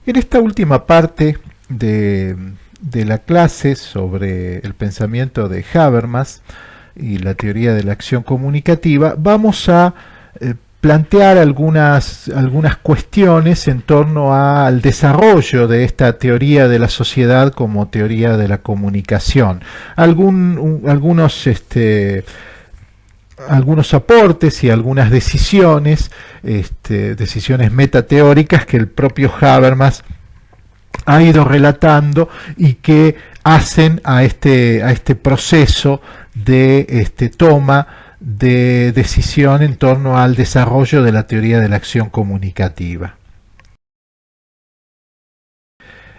En esta última parte de la clase sobre el pensamiento de Habermas y la teoría de la acción comunicativa, vamos a plantear algunas cuestiones en torno al desarrollo de esta teoría de la sociedad como teoría de la comunicación. Algunos aportes y algunas decisiones, decisiones metateóricas que el propio Habermas ha ido relatando y que hacen a este proceso de toma de decisión en torno al desarrollo de la teoría de la acción comunicativa.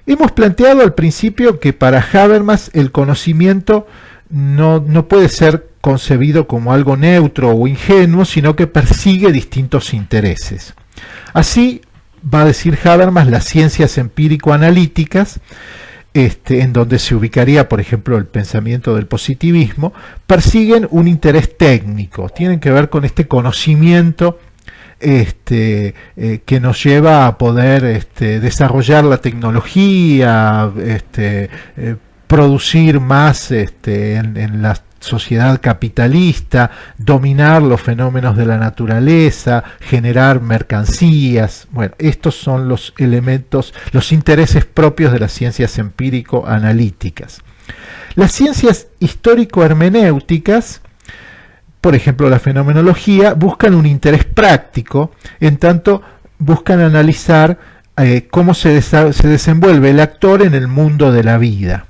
Hemos planteado al principio que para Habermas el conocimiento no puede ser concebido como algo neutro o ingenuo, sino que persigue distintos intereses. Así, va a decir Habermas, las ciencias empírico-analíticas, en donde se ubicaría, por ejemplo, el pensamiento del positivismo, persiguen un interés técnico, tienen que ver con este conocimiento que nos lleva a poder desarrollar la tecnología, producir más en la sociedad capitalista, dominar los fenómenos de la naturaleza, generar mercancías. Bueno, estos son los elementos, los intereses propios de las ciencias empírico-analíticas. Las ciencias histórico-hermenéuticas, por ejemplo la fenomenología, buscan un interés práctico, en tanto buscan analizar cómo se desenvuelve el actor en el mundo de la vida.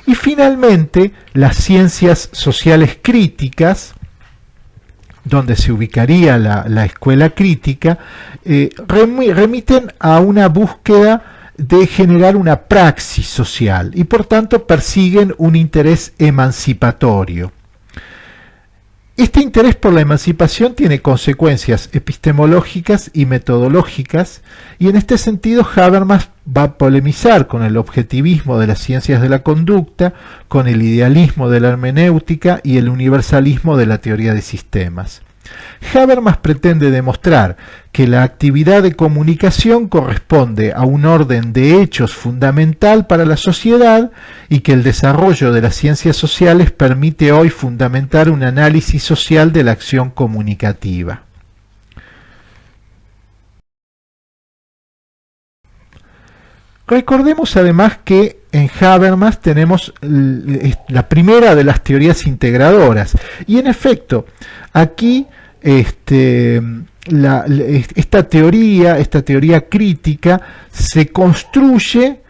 Y finalmente, las ciencias sociales críticas, donde se ubicaría la escuela crítica, remiten a una búsqueda de generar una praxis social y por tanto persiguen un interés emancipatorio. Este interés por la emancipación tiene consecuencias epistemológicas y metodológicas, y en este sentido Habermas va a polemizar con el objetivismo de las ciencias de la conducta, con el idealismo de la hermenéutica y el universalismo de la teoría de sistemas. Habermas pretende demostrar que la actividad de comunicación corresponde a un orden de hechos fundamental para la sociedad y que el desarrollo de las ciencias sociales permite hoy fundamentar un análisis social de la acción comunicativa. Recordemos además que en Habermas tenemos la primera de las teorías integradoras y en efecto aquí esta teoría crítica se construye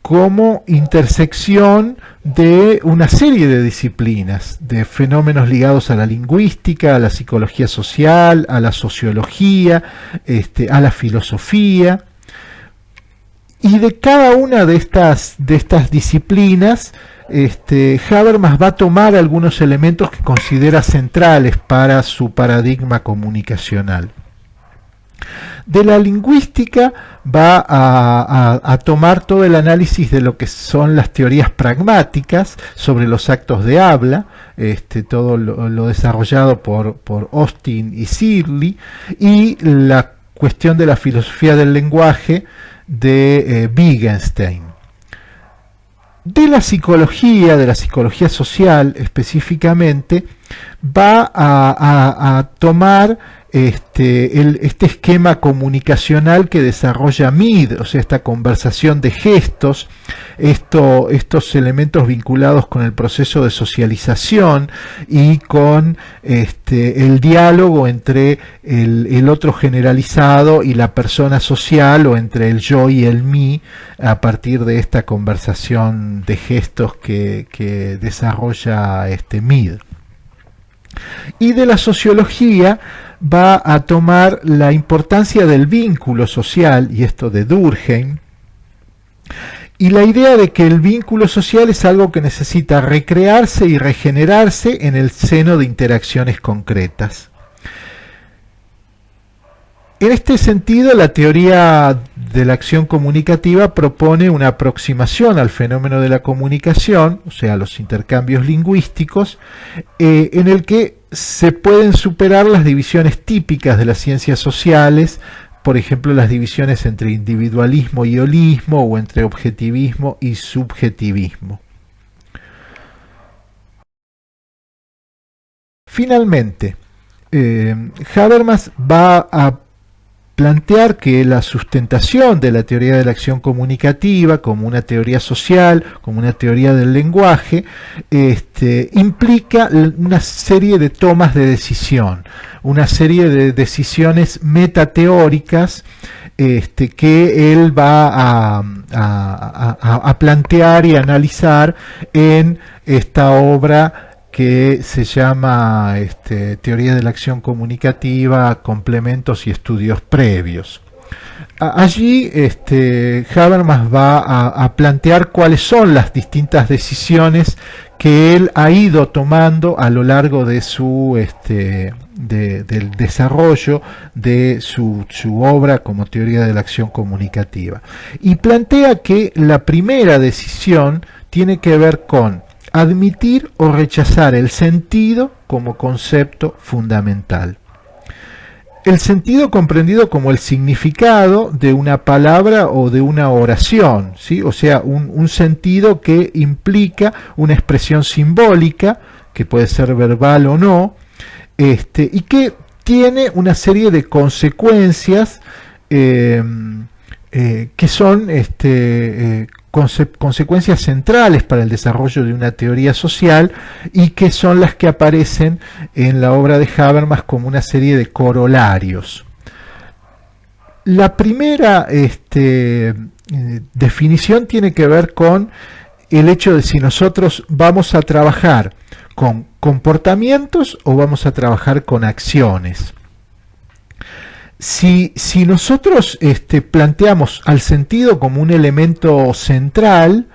como intersección de una serie de disciplinas, de fenómenos ligados a la lingüística, a la psicología social, a la sociología, a la filosofía. Y de cada una de estas disciplinas, Habermas va a tomar algunos elementos que considera centrales para su paradigma comunicacional. De la lingüística va a tomar todo el análisis de lo que son las teorías pragmáticas sobre los actos de habla, todo lo desarrollado por Austin y Searle, y la cuestión de la filosofía del lenguaje de Wittgenstein. De la psicología social específicamente, va a tomar este esquema comunicacional que desarrolla Mead, o sea, esta conversación de gestos, estos elementos vinculados con el proceso de socialización y con el diálogo entre el otro generalizado y la persona social, o entre el yo y el mí, a partir de esta conversación de gestos que desarrolla Mead. Y de la sociología va a tomar la importancia del vínculo social, y esto de Durkheim, y la idea de que el vínculo social es algo que necesita recrearse y regenerarse en el seno de interacciones concretas. En este sentido, la teoría de la acción comunicativa propone una aproximación al fenómeno de la comunicación, o sea, los intercambios lingüísticos, en el que se pueden superar las divisiones típicas de las ciencias sociales por ejemplo, las divisiones entre individualismo y holismo o entre objetivismo y subjetivismo. Finalmente, Habermas va a plantear que la sustentación de la teoría de la acción comunicativa como una teoría social, como una teoría del lenguaje, implica una serie de tomas de decisión, una serie de decisiones metateóricas que él va a plantear y analizar en esta obra que se llama Teoría de la Acción Comunicativa, Complementos y Estudios Previos. Allí Habermas va a plantear cuáles son las distintas decisiones que él ha ido tomando a lo largo de su del desarrollo de su obra como teoría de la acción comunicativa. Y plantea que la primera decisión tiene que ver con admitir o rechazar el sentido como concepto fundamental. El sentido comprendido como el significado de una palabra o de una oración, ¿sí? O sea, un sentido que implica una expresión simbólica, que puede ser verbal o no, y que tiene una serie de consecuencias que son consecuencias centrales para el desarrollo de una teoría social y que son las que aparecen en la obra de Habermas como una serie de corolarios. La primera definición tiene que ver con el hecho de si nosotros vamos a trabajar con comportamientos o vamos a trabajar con acciones. Si nosotros planteamos al sentido como un elemento central,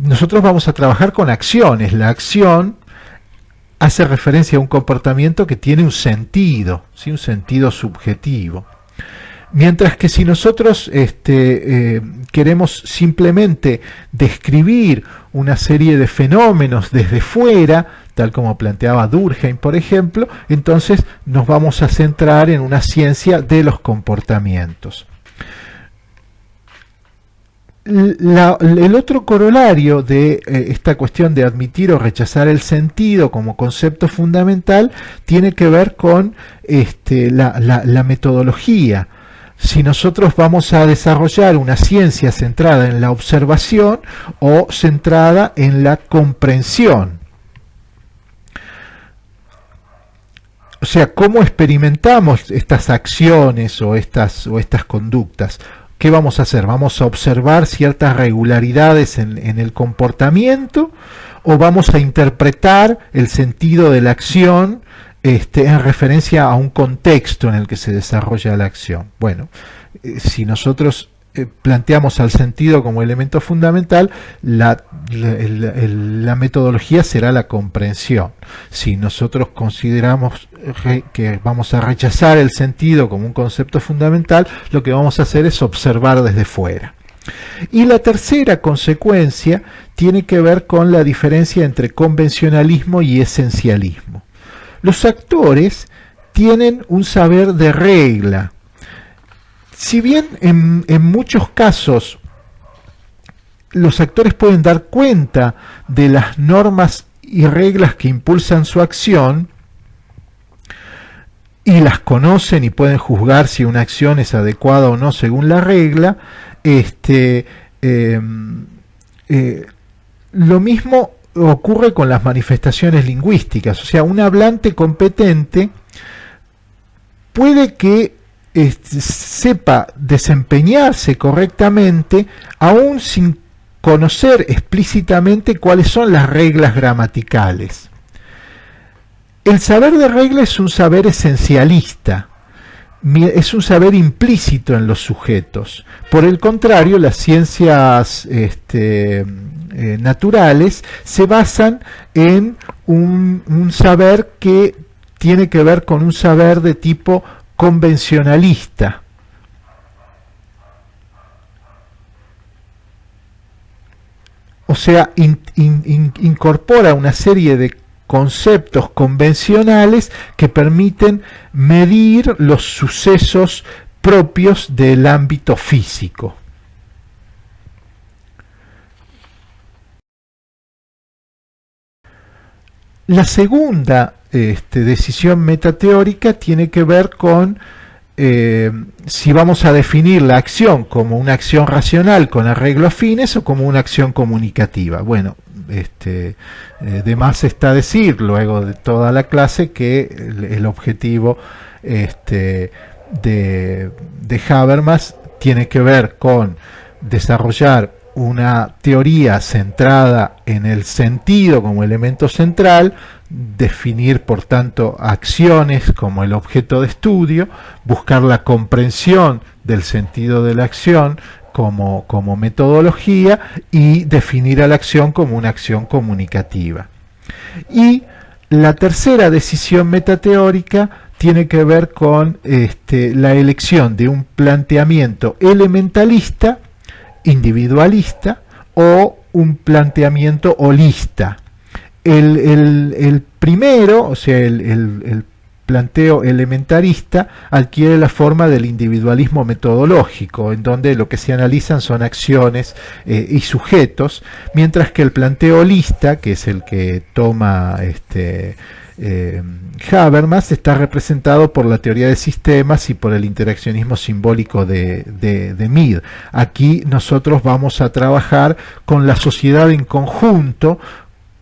nosotros vamos a trabajar con acciones. La acción hace referencia a un comportamiento que tiene un sentido, ¿sí? Un sentido subjetivo. Mientras que si nosotros queremos simplemente describir una serie de fenómenos desde fuera, tal como planteaba Durkheim, por ejemplo, entonces nos vamos a centrar en una ciencia de los comportamientos. El otro corolario de esta cuestión de admitir o rechazar el sentido como concepto fundamental tiene que ver con la metodología. Si nosotros vamos a desarrollar una ciencia centrada en la observación o centrada en la comprensión. O sea, ¿cómo experimentamos estas acciones o estas conductas? ¿Qué vamos a hacer? ¿Vamos a observar ciertas regularidades en el comportamiento o vamos a interpretar el sentido de la acción en referencia a un contexto en el que se desarrolla la acción? Bueno, si nosotros planteamos al sentido como elemento fundamental, la metodología será la comprensión. Si nosotros consideramos que vamos a rechazar el sentido como un concepto fundamental, lo que vamos a hacer es observar desde fuera. Y la tercera consecuencia tiene que ver con la diferencia entre convencionalismo y esencialismo. Los actores tienen un saber de regla. Si bien en muchos casos los actores pueden dar cuenta de las normas y reglas que impulsan su acción y las conocen y pueden juzgar si una acción es adecuada o no según la regla, lo mismo ocurre con las manifestaciones lingüísticas. O sea, un hablante competente puede que sepa desempeñarse correctamente aún sin conocer explícitamente cuáles son las reglas gramaticales. El saber de regla es un saber esencialista, es un saber implícito en los sujetos. Por el contrario, las ciencias naturales se basan en un saber que tiene que ver con un saber de tipo convencionalista. O sea, incorpora una serie de conceptos convencionales que permiten medir los sucesos propios del ámbito físico. La segunda decisión metateórica tiene que ver con si vamos a definir la acción como una acción racional con arreglo a fines o como una acción comunicativa. Bueno, de más está decir luego de toda la clase que el objetivo de Habermas tiene que ver con desarrollar una teoría centrada en el sentido como elemento central, definir por tanto acciones como el objeto de estudio, buscar la comprensión del sentido de la acción como metodología y definir a la acción como una acción comunicativa. Y la tercera decisión metateórica tiene que ver con la elección de un planteamiento elementalista, individualista o un planteamiento holista. El primero, o sea, el planteo elementarista, adquiere la forma del individualismo metodológico, en donde lo que se analizan son acciones y sujetos, mientras que el planteo holista, que es el que toma Habermas, está representado por la teoría de sistemas y por el interaccionismo simbólico de Mead. Aquí nosotros vamos a trabajar con la sociedad en conjunto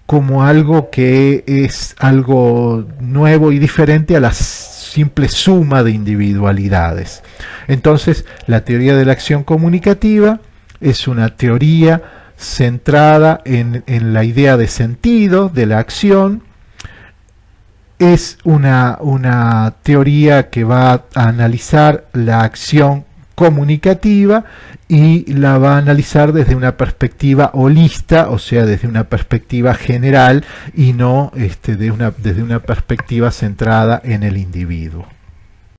como algo que es algo nuevo y diferente a la simple suma de individualidades. Entonces, la teoría de la acción comunicativa es una teoría centrada en la idea de sentido de la acción. Es una teoría que va a analizar la acción comunicativa y la va a analizar desde una perspectiva holista, o sea, desde una perspectiva general y no desde una perspectiva centrada en el individuo.